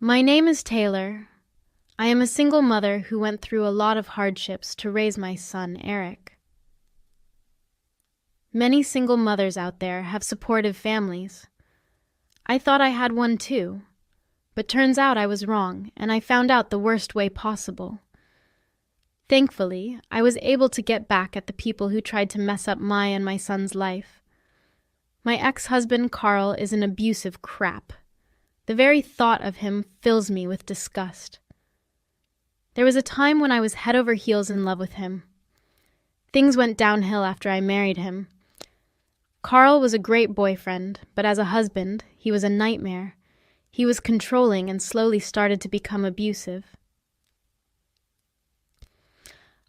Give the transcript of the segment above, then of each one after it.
My name is Taylor. I am a single mother who went through a lot of hardships to raise my son, Eric. Many single mothers out there have supportive families. I thought I had one too, but turns out I was wrong, and I found out the worst way possible. Thankfully, I was able to get back at the people who tried to mess up my and my son's life. My ex-husband, Carl, is an abusive crap. The very thought of him fills me with disgust. There was a time when I was head over heels in love with him. Things went downhill after I married him. Carl was a great boyfriend, but as a husband, he was a nightmare. He was controlling and slowly started to become abusive.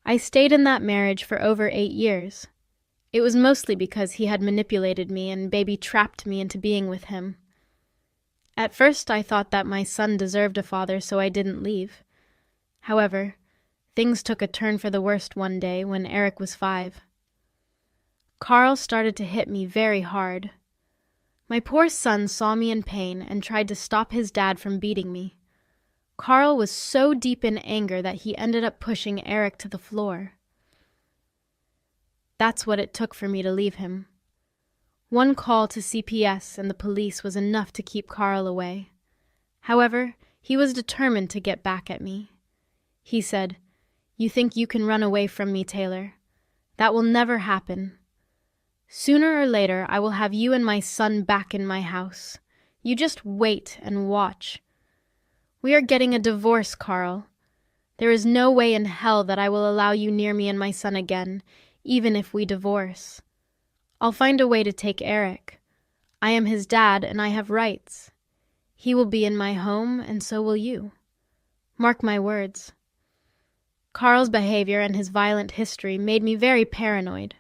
I stayed in that marriage for over 8 years. It was mostly because he had manipulated me and baby trapped me into being with him. At first, I thought that my son deserved a father, so I didn't leave. However, things took a turn for the worst one day when Eric was 5. Carl started to hit me very hard. My poor son saw me in pain and tried to stop his dad from beating me. Carl was so deep in anger that he ended up pushing Eric to the floor. That's what it took for me to leave him. One call to CPS and the police was enough to keep Carl away. However, he was determined to get back at me. He said, "You think you can run away from me, Taylor? That will never happen. Sooner or later, I will have you and my son back in my house. You just wait and watch. We are getting a divorce, Carl. There is no way in hell that I will allow you near me and my son again, even if we divorce. I'll find a way to take Eric. I am his dad and I have rights. He will be in my home and so will you. Mark my words." Carl's behavior and his violent history made me very paranoid.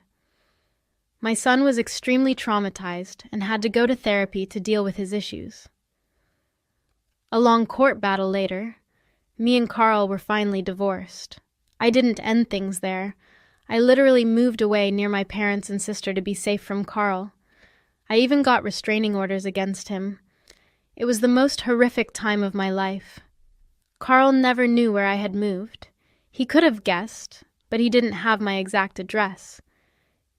My son was extremely traumatized and had to go to therapy to deal with his issues. A long court battle later, me and Carl were finally divorced. I didn't end things there. I literally moved away near my parents and sister to be safe from Carl. I even got restraining orders against him. It was the most horrific time of my life. Carl never knew where I had moved. He could have guessed, but he didn't have my exact address.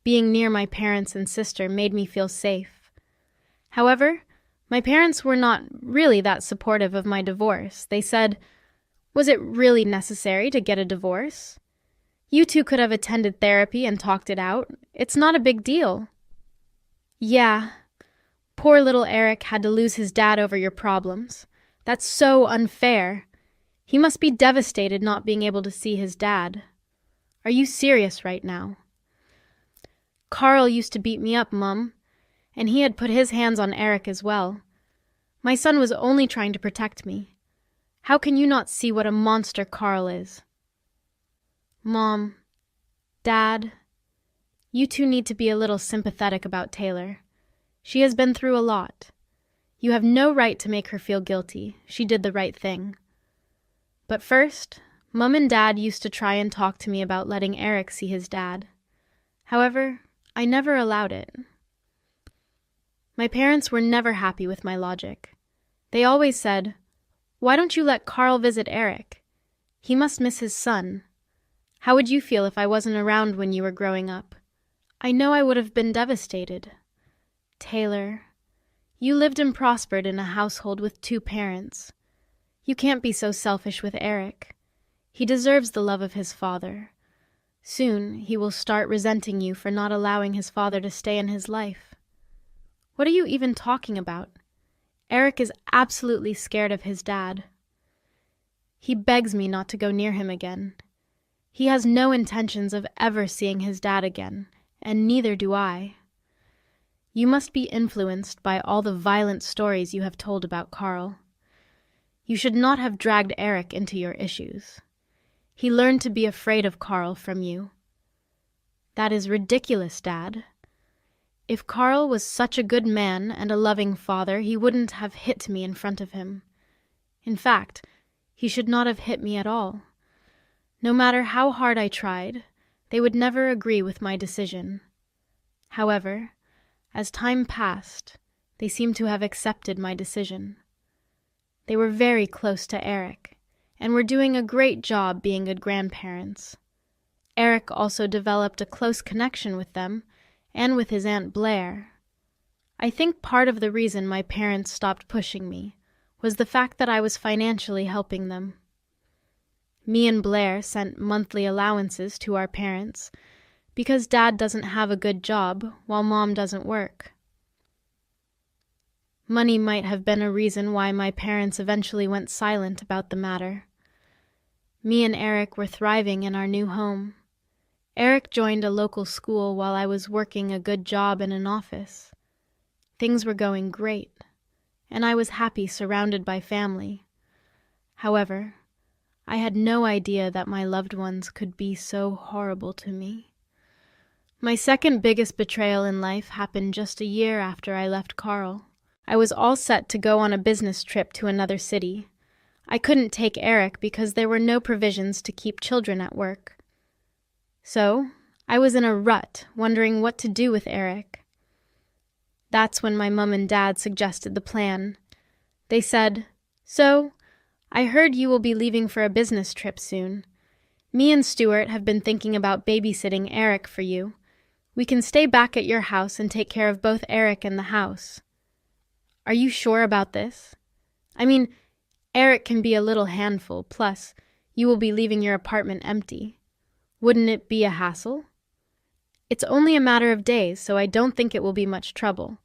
Being near my parents and sister made me feel safe. However, my parents were not really that supportive of my divorce. They said, "Was it really necessary to get a divorce? You two could have attended therapy and talked it out. It's not a big deal." "Yeah, poor little Eric had to lose his dad over your problems. That's so unfair. He must be devastated not being able to see his dad. Are you serious right now?" "Carl used to beat me up, Mum, and he had put his hands on Eric as well. My son was only trying to protect me. How can you not see what a monster Carl is?" "Mom, Dad, you two need to be a little sympathetic about Taylor. She has been through a lot. You have no right to make her feel guilty. She did the right thing. But first, Mum and Dad used to try and talk to me about letting Eric see his dad. However, I never allowed it. My parents were never happy with my logic. They always said, 'Why don't you let Carl visit Eric? He must miss his son. How would you feel if I wasn't around when you were growing up?' I know I would have been devastated. Taylor, you lived and prospered in a household with 2 parents. You can't be so selfish with Eric. He deserves the love of his father. Soon he will start resenting you for not allowing his father to stay in his life. What are you even talking about? Eric is absolutely scared of his dad. He begs me not to go near him again. He has no intentions of ever seeing his dad again, and neither do I. You must be influenced by all the violent stories you have told about Carl. You should not have dragged Eric into your issues. He learned to be afraid of Carl from you. That is ridiculous, Dad. If Carl was such a good man and a loving father, he wouldn't have hit me in front of him. In fact, he should not have hit me at all. No matter how hard I tried, they would never agree with my decision. However, as time passed, they seemed to have accepted my decision. They were very close to Eric, and were doing a great job being good grandparents. Eric also developed a close connection with them, and with his Aunt Blair. I think part of the reason my parents stopped pushing me was the fact that I was financially helping them. Me and Blair sent monthly allowances to our parents because Dad doesn't have a good job while Mom doesn't work. Money might have been a reason why my parents eventually went silent about the matter. Me and Eric were thriving in our new home. Eric joined a local school while I was working a good job in an office. Things were going great, and I was happy surrounded by family. However, I had no idea that my loved ones could be so horrible to me. My second biggest betrayal in life happened just a year after I left Carl. I was all set to go on a business trip to another city. I couldn't take Eric because there were no provisions to keep children at work. So, I was in a rut, wondering what to do with Eric. That's when my mom and dad suggested the plan. They said, "So, I heard you will be leaving for a business trip soon. Me and Stuart have been thinking about babysitting Eric for you. We can stay back at your house and take care of both Eric and the house. Are you sure about this? I mean, Eric can be a little handful, plus you will be leaving your apartment empty. Wouldn't it be a hassle? It's only a matter of days, so I don't think it will be much trouble.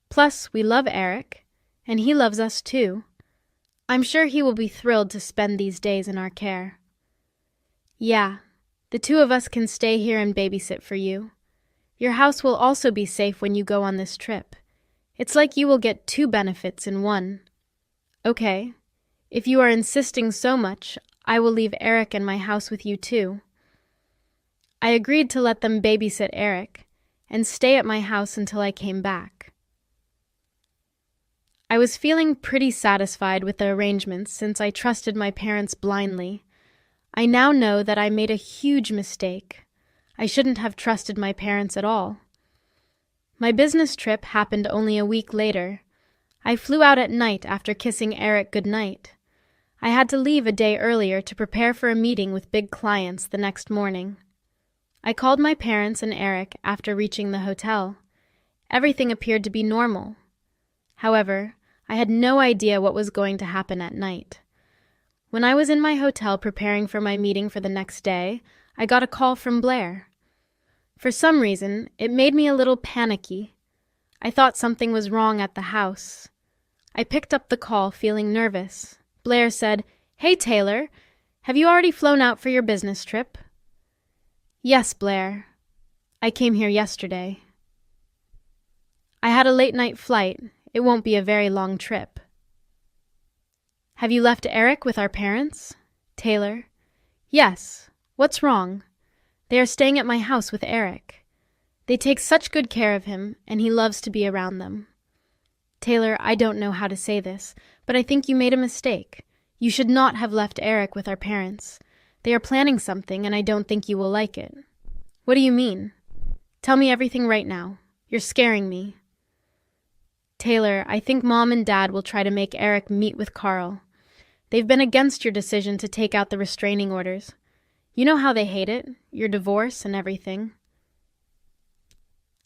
Plus, we love Eric, and he loves us too. I'm sure he will be thrilled to spend these days in our care. Yeah, the two of us can stay here and babysit for you. Your house will also be safe when you go on this trip. It's like you will get two benefits in one. Okay, if you are insisting so much, I will leave Eric and my house with you too." I agreed to let them babysit Eric and stay at my house until I came back. I was feeling pretty satisfied with the arrangements since I trusted my parents blindly. I now know that I made a huge mistake. I shouldn't have trusted my parents at all. My business trip happened only a week later. I flew out at night after kissing Eric goodnight. I had to leave a day earlier to prepare for a meeting with big clients the next morning. I called my parents and Eric after reaching the hotel. Everything appeared to be normal. However, I had no idea what was going to happen at night. When I was in my hotel preparing for my meeting for the next day, I got a call from Blair. For some reason, it made me a little panicky. I thought something was wrong at the house. I picked up the call feeling nervous. Blair said, "Hey, Taylor, have you already flown out for your business trip?" "Yes, Blair. I came here yesterday." "I had a late-night flight. It won't be a very long trip." "Have you left Eric with our parents?" Taylor: "Yes. What's wrong? They are staying at my house with Eric. They take such good care of him, and he loves to be around them." Taylor: "I don't know how to say this, but I think you made a mistake. You should not have left Eric with our parents. They are planning something, and I don't think you will like it." "What do you mean? Tell me everything right now. You're scaring me." Taylor: "I think Mom and Dad will try to make Eric meet with Carl. They've been against your decision to take out the restraining orders. You know how they hate it, your divorce and everything.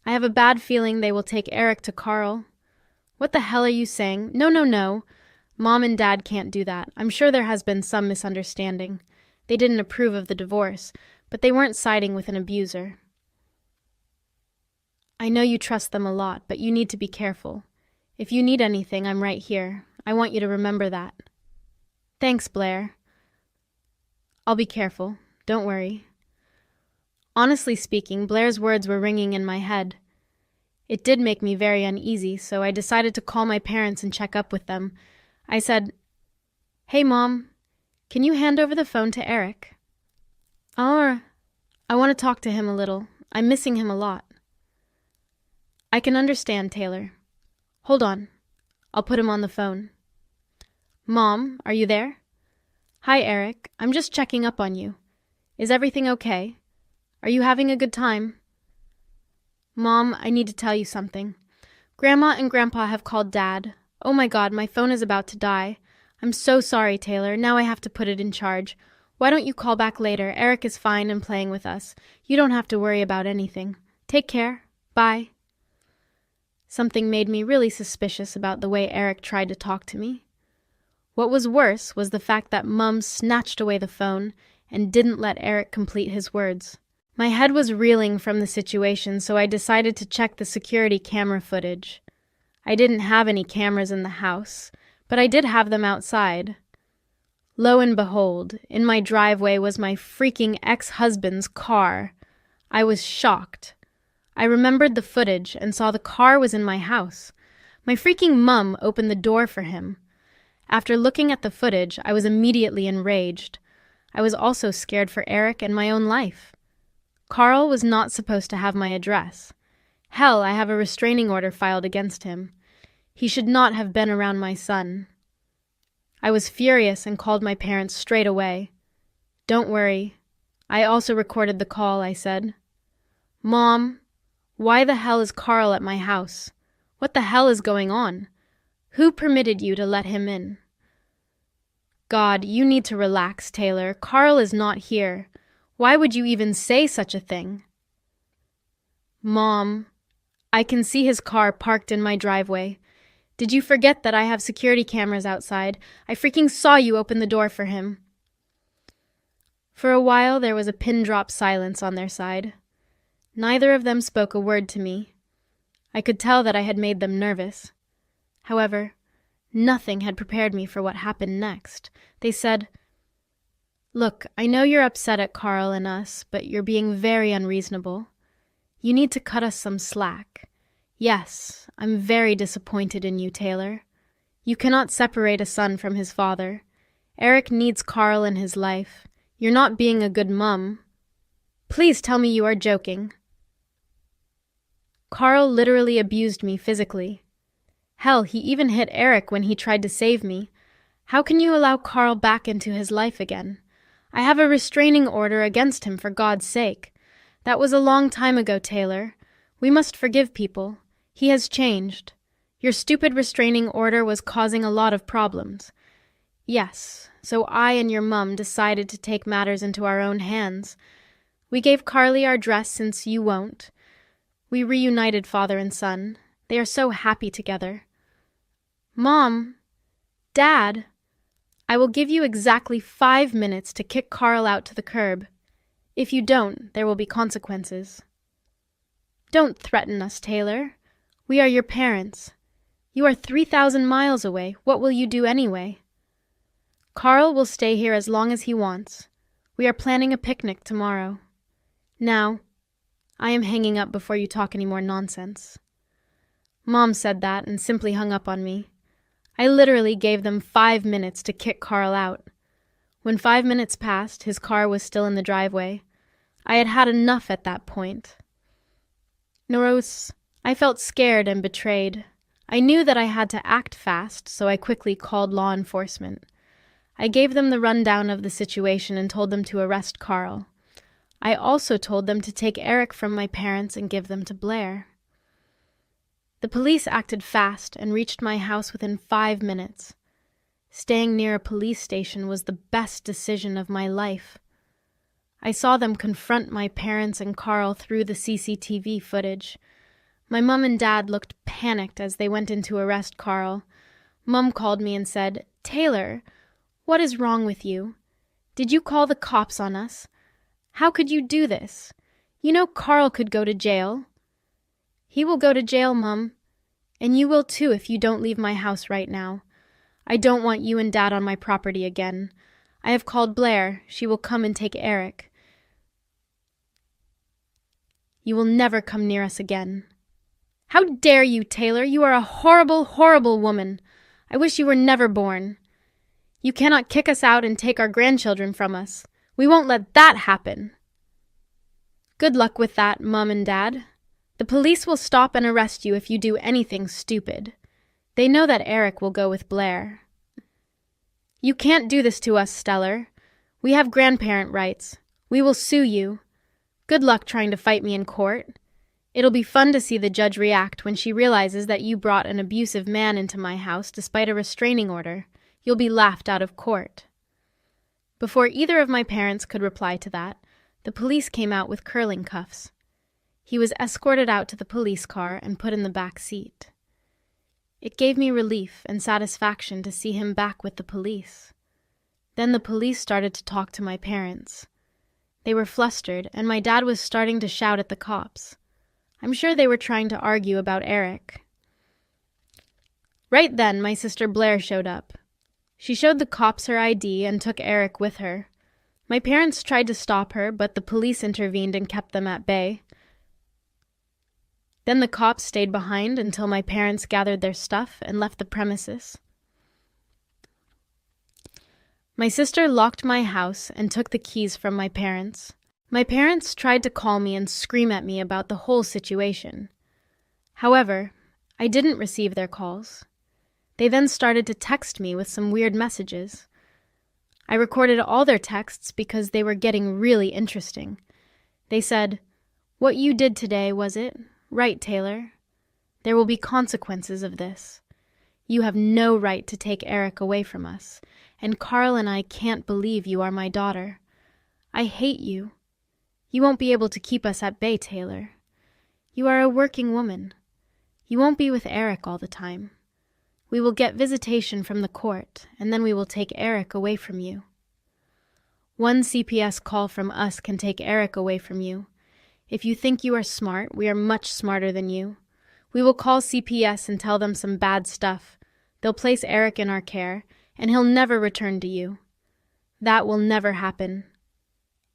I have a bad feeling they will take Eric to Carl." "What the hell are you saying? No. Mom and Dad can't do that. I'm sure there has been some misunderstanding. They didn't approve of the divorce, but they weren't siding with an abuser." "I know you trust them a lot, but you need to be careful. If you need anything, I'm right here. I want you to remember that." "Thanks, Blair. I'll be careful. Don't worry." Honestly speaking, Blair's words were ringing in my head. It did make me very uneasy, so I decided to call my parents and check up with them. I said, "Hey, Mom, can you hand over the phone to Eric?" "Oh, I want to talk to him a little. I'm missing him a lot." "I can understand, Taylor. Hold on. I'll put him on the phone." "Mom, are you there?" "Hi, Eric. I'm just checking up on you. Is everything okay? Are you having a good time?" "Mom, I need to tell you something. Grandma and Grandpa have called Dad. Oh my God, my phone is about to die. I'm so sorry, Taylor. Now I have to put it in charge. Why don't you call back later? Eric is fine and playing with us. You don't have to worry about anything. Take care. Bye. Something made me really suspicious about the way Eric tried to talk to me. What was worse was the fact that Mum snatched away the phone and didn't let Eric complete his words. My head was reeling from the situation, so I decided to check the security camera footage. I didn't have any cameras in the house, but I did have them outside. Lo and behold, in my driveway was my freaking ex-husband's car. I was shocked. I remembered the footage and saw the car was in my house. My freaking mum opened the door for him. After looking at the footage, I was immediately enraged. I was also scared for Eric and my own life. Carl was not supposed to have my address. Hell, I have a restraining order filed against him. He should not have been around my son. I was furious and called my parents straight away. Don't worry. I also recorded the call, I said. Mom, why the hell is Carl at my house? What the hell is going on? Who permitted you to let him in? God, you need to relax, Taylor. Carl is not here. Why would you even say such a thing? Mom, I can see his car parked in my driveway. Did you forget that I have security cameras outside? I freaking saw you open the door for him. For a while there was a pin-drop silence on their side. Neither of them spoke a word to me. I could tell that I had made them nervous. However, nothing had prepared me for what happened next. They said, Look, I know you're upset at Carl and us, but you're being very unreasonable. You need to cut us some slack. Yes, I'm very disappointed in you, Taylor. You cannot separate a son from his father. Eric needs Carl in his life. You're not being a good mum. Please tell me you are joking. Carl literally abused me physically. Hell, he even hit Eric when he tried to save me. How can you allow Carl back into his life again? I have a restraining order against him, for God's sake. That was a long time ago, Taylor. We must forgive people. He has changed. Your stupid restraining order was causing a lot of problems. Yes, so I and your mum decided to take matters into our own hands. We gave Carly our dress since you won't. We reunited father and son. They are so happy together. Mom, Dad, I will give you exactly 5 minutes to kick Carl out to the curb. If you don't, there will be consequences. Don't threaten us, Taylor. We are your parents. You are 3,000 miles away. What will you do anyway? Carl will stay here as long as he wants. We are planning a picnic tomorrow. Now, I am hanging up before you talk any more nonsense. Mom said that and simply hung up on me. I literally gave them 5 minutes to kick Carl out. When 5 minutes passed, his car was still in the driveway. I had had enough at that point. Noros, I felt scared and betrayed. I knew that I had to act fast, so I quickly called law enforcement. I gave them the rundown of the situation and told them to arrest Carl. I also told them to take Eric from my parents and give them to Blair. The police acted fast and reached my house within 5 minutes. Staying near a police station was the best decision of my life. I saw them confront my parents and Carl through the CCTV footage. My mum and dad looked panicked as they went in to arrest Carl. Mum called me and said, "Taylor, what is wrong with you? Did you call the cops on us? How could you do this? You know Carl could go to jail." "He will go to jail, Mum. And you will too if you don't leave my house right now. I don't want you and Dad on my property again. I have called Blair. She will come and take Eric. You will never come near us again." "How dare you, Taylor? You are a horrible, horrible woman. I wish you were never born. You cannot kick us out and take our grandchildren from us. We won't let that happen." "Good luck with that, Mum and Dad. The police will stop and arrest you if you do anything stupid. They know that Eric will go with Blair." "You can't do this to us, Stellar. We have grandparent rights. We will sue you. Good luck trying to fight me in court. It'll be fun to see the judge react when she realizes that you brought an abusive man into my house despite a restraining order. You'll be laughed out of court." Before either of my parents could reply to that, the police came out with curling cuffs. He was escorted out to the police car and put in the back seat. It gave me relief and satisfaction to see him back with the police. Then the police started to talk to my parents. They were flustered, and my dad was starting to shout at the cops. I'm sure they were trying to argue about Eric. Right then, my sister Blair showed up. She showed the cops her ID and took Eric with her. My parents tried to stop her, but the police intervened and kept them at bay. Then the cops stayed behind until my parents gathered their stuff and left the premises. My sister locked my house and took the keys from my parents. My parents tried to call me and scream at me about the whole situation. However, I didn't receive their calls. They then started to text me with some weird messages. I recorded all their texts because they were getting really interesting. They said, "What you did today, was it? Right, Taylor. There will be consequences of this. You have no right to take Eric away from us, and Carl and I can't believe you are my daughter. I hate you. You won't be able to keep us at bay, Taylor. You are a working woman. You won't be with Eric all the time. We will get visitation from the court, and then we will take Eric away from you. One CPS call from us can take Eric away from you. If you think you are smart, we are much smarter than you. We will call CPS and tell them some bad stuff. They'll place Eric in our care, and he'll never return to you. That will never happen.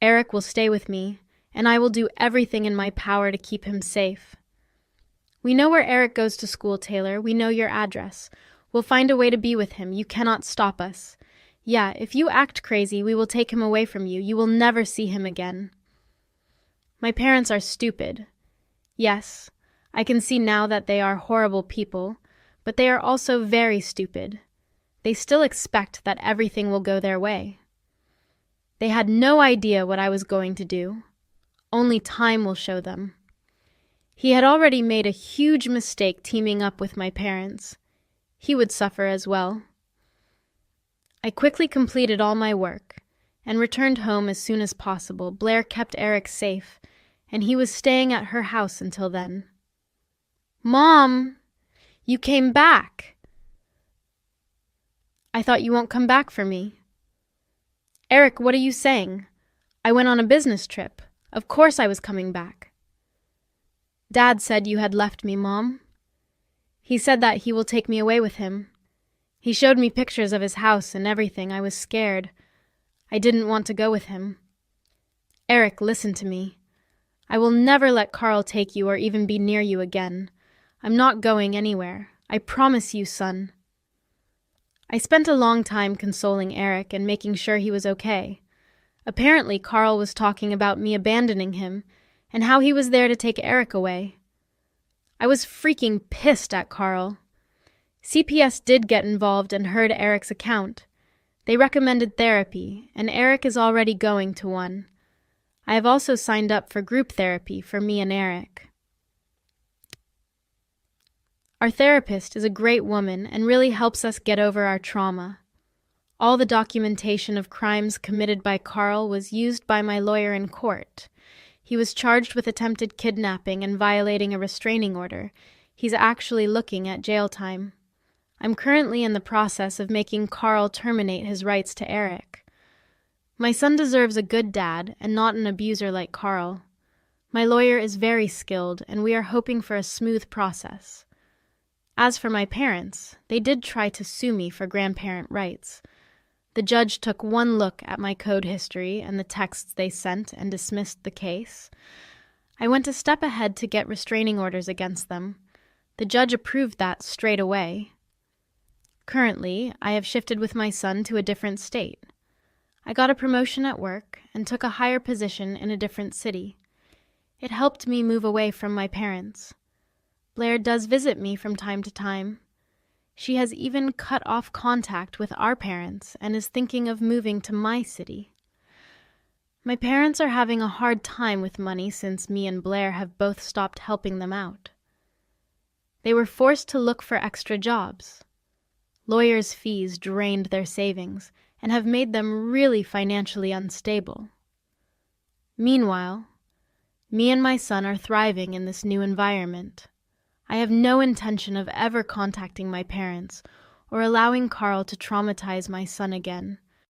Eric will stay with me, and I will do everything in my power to keep him safe. We know where Eric goes to school, Taylor. We know your address. We'll find a way to be with him. You cannot stop us. Yeah, if you act crazy, we will take him away from you. You will never see him again." My parents are stupid. Yes, I can see now that they are horrible people, but they are also very stupid. They still expect that everything will go their way. They had no idea what I was going to do. Only time will show them. He had already made a huge mistake teaming up with my parents. He would suffer as well. I quickly completed all my work and returned home as soon as possible. Blair kept Eric safe, and he was staying at her house until then. "Mom, you came back." "I thought you won't come back for me." "Eric, what are you saying? I went on a business trip. Of course I was coming back." "Dad said you had left me, Mom. He said that he will take me away with him. He showed me pictures of his house and everything. I was scared. I didn't want to go with him. Eric, listen to me. I will never let Carl take you or even be near you again. I'm not going anywhere. I promise you, son." I spent a long time consoling Eric and making sure he was okay. Apparently, Carl was talking about me abandoning him and how he was there to take Eric away. I was freaking pissed at Carl. CPS did get involved and heard Eric's account. They recommended therapy, and Eric is already going to one. I have also signed up for group therapy for me and Eric. Our therapist is a great woman and really helps us get over our trauma. All the documentation of crimes committed by Carl was used by my lawyer in court. He was charged with attempted kidnapping and violating a restraining order. He's actually looking at jail time. I'm currently in the process of making Carl terminate his rights to Eric. My son deserves a good dad and not an abuser like Carl. My lawyer is very skilled, and we are hoping for a smooth process. As for my parents, they did try to sue me for grandparent rights. The judge took one look at my code history and the texts they sent and dismissed the case. I went a step ahead to get restraining orders against them. The judge approved that straight away. Currently, I have shifted with my son to a different state. I got a promotion at work and took a higher position in a different city. It helped me move away from my parents. Blair does visit me from time to time. She has even cut off contact with our parents and is thinking of moving to my city. My parents are having a hard time with money since me and Blair have both stopped helping them out. They were forced to look for extra jobs. Lawyers' fees drained their savings and have made them really financially unstable. Meanwhile, me and my son are thriving in this new environment. I have no intention of ever contacting my parents or allowing Carl to traumatize my son again,